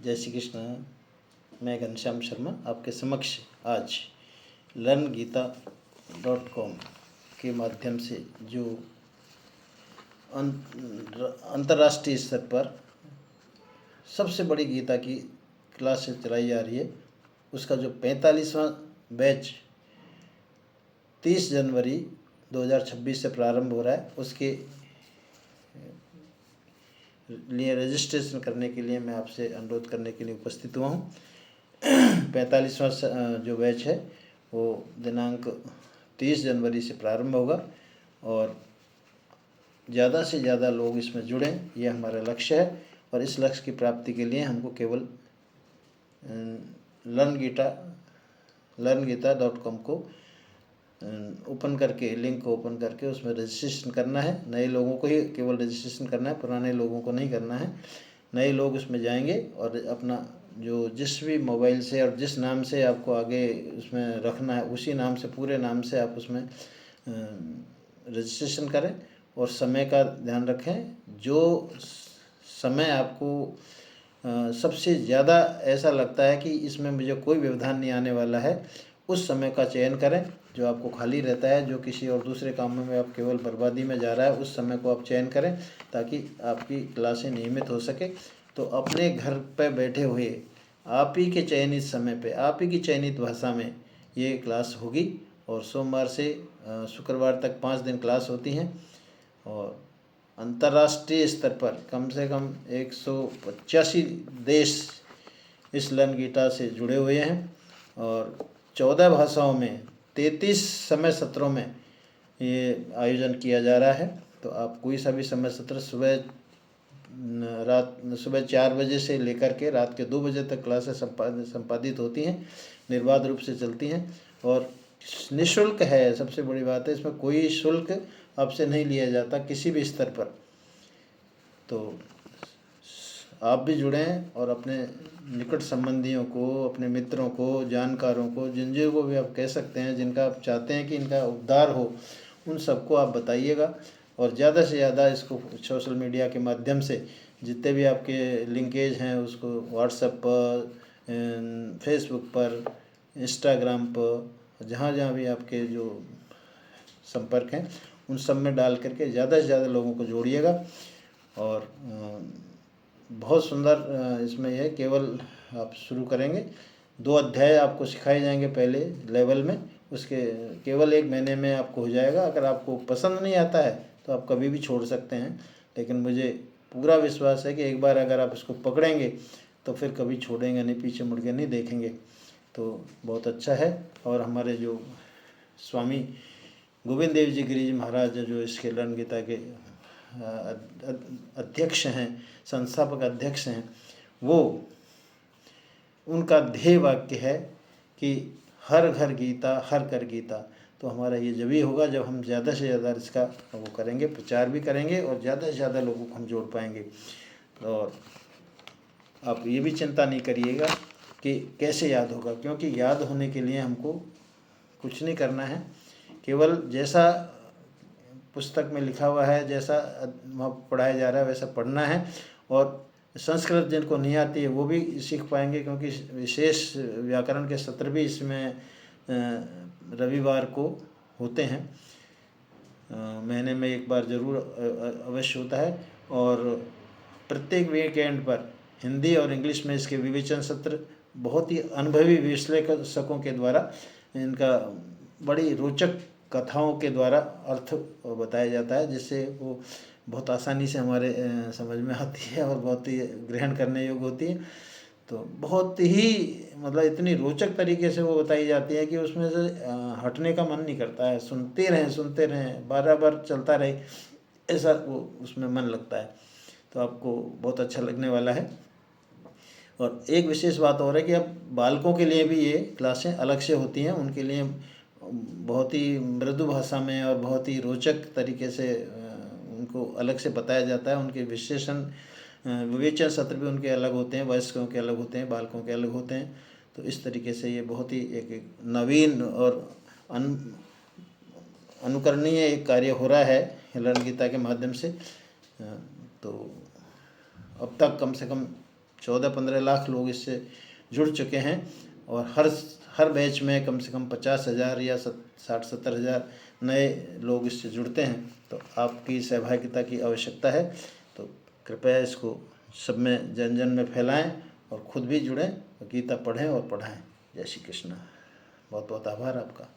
जय श्री कृष्ण। मैं घनश्याम शर्मा आपके समक्ष आज LearnGita.com के माध्यम से जो अंतर्राष्ट्रीय स्तर पर सबसे बड़ी गीता की क्लासेस चलाई जा रही है, उसका जो 45वां बैच 30 जनवरी 2026 से प्रारंभ हो रहा है, उसके लिए रजिस्ट्रेशन करने के लिए मैं आपसे अनुरोध करने के लिए उपस्थित हुआ हूँ। 45वां जो बैच है वो दिनांक 30 जनवरी से प्रारंभ होगा और ज़्यादा से ज़्यादा लोग इसमें जुड़ें, ये हमारा लक्ष्य है। और इस लक्ष्य की प्राप्ति के लिए हमको केवल LearnGita.com को ओपन करके, लिंक को ओपन करके उसमें रजिस्ट्रेशन करना है। नए लोगों को ही केवल रजिस्ट्रेशन करना है, पुराने लोगों को नहीं करना है। नए लोग उसमें जाएंगे और अपना जो जिस भी मोबाइल से और जिस नाम से आपको आगे उसमें रखना है, उसी नाम से, पूरे नाम से आप उसमें रजिस्ट्रेशन करें। और समय का ध्यान रखें, जो समय आपको सबसे ज़्यादा ऐसा लगता है कि इसमें मुझे कोई व्यवधान नहीं आने वाला है, उस समय का चयन करें। जो आपको खाली रहता है, जो किसी और दूसरे कामों में आप केवल बर्बादी में जा रहा है, उस समय को आप चयन करें ताकि आपकी क्लासें नियमित हो सके। तो अपने घर पर बैठे हुए आप ही के चयनित समय पे, आप ही की चयनित भाषा में ये क्लास होगी। और सोमवार से शुक्रवार तक 5 दिन क्लास होती हैं और अंतर्राष्ट्रीय स्तर पर कम से कम 185 देश इस LearnGita से जुड़े हुए हैं और 14 भाषाओं में 33 समय सत्रों में ये आयोजन किया जा रहा है। तो आप कोई सा भी समय सत्र सुबह 4 बजे से लेकर के रात के 2 बजे तक क्लासेस संपादित होती हैं, निर्बाध रूप से चलती हैं और निःशुल्क है। सबसे बड़ी बात है, इसमें कोई शुल्क आपसे नहीं लिया जाता किसी भी स्तर पर। तो आप भी जुड़ें और अपने निकट संबंधियों को, अपने मित्रों को, जानकारों को, जिन को भी आप कह सकते हैं, जिनका आप चाहते हैं कि इनका उद्धार हो, उन सबको आप बताइएगा। और ज़्यादा से ज़्यादा इसको सोशल मीडिया के माध्यम से जितने भी आपके लिंकेज हैं उसको व्हाट्सएप पर, फेसबुक पर, इंस्टाग्राम पर, जहाँ जहाँ भी आपके जो संपर्क हैं उन सब में डाल करके ज़्यादा से ज़्यादा लोगों को जोड़िएगा। और बहुत सुंदर इसमें यह केवल आप शुरू करेंगे, 2 अध्याय आपको सिखाए जाएंगे पहले लेवल में, उसके केवल 1 महीने में आपको हो जाएगा। अगर आपको पसंद नहीं आता है तो आप कभी भी छोड़ सकते हैं, लेकिन मुझे पूरा विश्वास है कि एक बार अगर आप इसको पकड़ेंगे तो फिर कभी छोड़ेंगे नहीं, पीछे मुड़ के नहीं देखेंगे। तो बहुत अच्छा है। और हमारे जो स्वामी गोविंद देव जी गिरिजी महाराज जो इसके LearnGita के अध्यक्ष हैं, संस्थापक अध्यक्ष हैं, वो उनका ध्येय वाक्य है कि हर घर गीता, हर कर गीता। तो हमारा ये जब ही होगा जब हम ज़्यादा से ज़्यादा इसका वो करेंगे, प्रचार भी करेंगे और ज़्यादा से ज़्यादा लोगों को हम जोड़ पाएंगे। और आप ये भी चिंता नहीं करिएगा कि कैसे याद होगा, क्योंकि याद होने के लिए हमको कुछ नहीं करना है, केवल जैसा पुस्तक में लिखा हुआ है, जैसा पढ़ाया जा रहा है वैसा पढ़ना है। और संस्कृत जिनको नहीं आती है वो भी सीख पाएंगे, क्योंकि विशेष व्याकरण के सत्र भी इसमें रविवार को होते हैं। महीने में 1 बार जरूर अवश्य होता है। और प्रत्येक वीकेंड पर हिंदी और इंग्लिश में इसके विवेचन सत्र बहुत ही अनुभवी विश्लेषकों के द्वारा इनका बड़ी रोचक कथाओं के द्वारा अर्थ बताया जाता है, जिससे वो बहुत आसानी से हमारे समझ में आती है और बहुत ही ग्रहण करने योग्य होती है। तो बहुत ही मतलब इतनी रोचक तरीके से वो बताई जाती है कि उसमें से हटने का मन नहीं करता है, सुनते रहें, बार चलता रहे, ऐसा वो उसमें मन लगता है। तो आपको बहुत अच्छा लगने वाला है। और एक विशेष बात और है कि अब बालकों के लिए भी ये क्लासें अलग से होती हैं, उनके लिए बहुत ही मृदु भाषा में और बहुत ही रोचक तरीके से उनको अलग से बताया जाता है। उनके विवेचन सत्र भी उनके अलग होते हैं, वयस्कों के अलग होते हैं, बालकों के अलग होते हैं। तो इस तरीके से ये बहुत ही एक नवीन और अनुकरणीय एक कार्य हो रहा है LearnGita के माध्यम से। तो अब तक कम से कम 14-15 लाख लोग इससे जुड़ चुके हैं और हर बैच में कम से कम 50,000 या 60-70 हज़ार नए लोग इससे जुड़ते हैं। तो आपकी सहभागिता की आवश्यकता है। तो कृपया इसको सब में जन जन में फैलाएं और खुद भी जुड़ें, गीता पढ़ें और पढ़ाएं। जय श्री कृष्ण। बहुत बहुत आभार आपका।